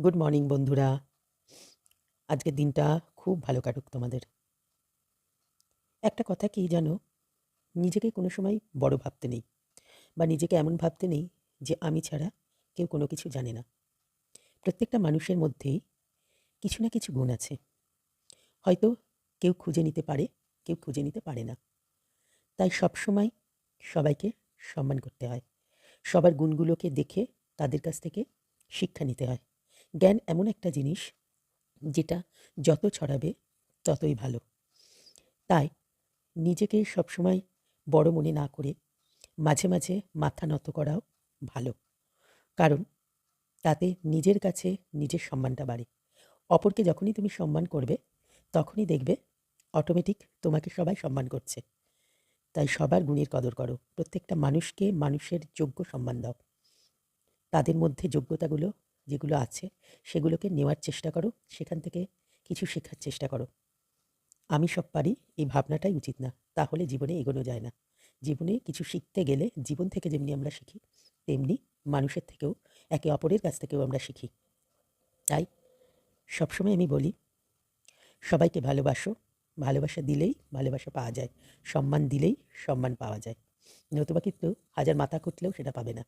Good morning বন্ধুরা। আজকের দিনটা খুব ভালো কাটুক তোমাদের। একটা কথা কি জানো, নিজেকে কোনো সময় বড় ভাবতে নেই, বা নিজেকে এমন ভাবতে নেই যে আমি ছাড়া কেউ কোনো কিছু জানে না। প্রত্যেকটা মানুষের মধ্যেই কিছু না কিছু গুণ আছে, হয়তো কেউ খুঁজে নিতে পারে, কেউ খুঁজে নিতে পারে না। তাই সবসময় সবাইকে সম্মান করতে হয়, সবার গুণগুলোকে দেখে তাদের কাছ থেকে শিক্ষা নিতে হয়। জ্ঞান এমন একটা জিনিস যেটা যত ছড়াবে ততই ভালো। তাই নিজেকে সবসময় বড় মনে না করে মাঝে মাঝে মাথা নত করাও ভালো। কারণ তাতে নিজের কাছে নিজের সম্মানটা বাড়ে। অপরকে যখনই তুমি সম্মান করবে, তখনই দেখবে অটোমেটিক তোমাকে সবাই সম্মান করছে। তাই সবার গুণের কদর করো, প্রত্যেকটা মানুষকে মানুষের যোগ্য সম্মান দাও। তাদের মধ্যে যোগ্যতাগুলো যেগুলো আছে সেগুলোকে নেওয়ার চেষ্টা করো, সেখান থেকে কিছু শেখার চেষ্টা করো। আমি সব পারি, এই ভাবনাটাই উচিত না, তাহলে জীবনে এগোনো যায় না। জীবনে কিছু শিখতে গেলে জীবন থেকে যেমনি আমরা শিখি, তেমনি মানুষের থেকেও, একে অপরের কাছ থেকেও আমরা শিখি। তাই সবসময় আমি বলি, সবাইকে ভালোবাসো, ভালোবাসা দিলেই ভালোবাসা পাওয়া যায়, সম্মান দিলেই সম্মান পাওয়া যায়, নতুবা কিন্তু হাজার মাথা কুটলেও সেটা পাবে না।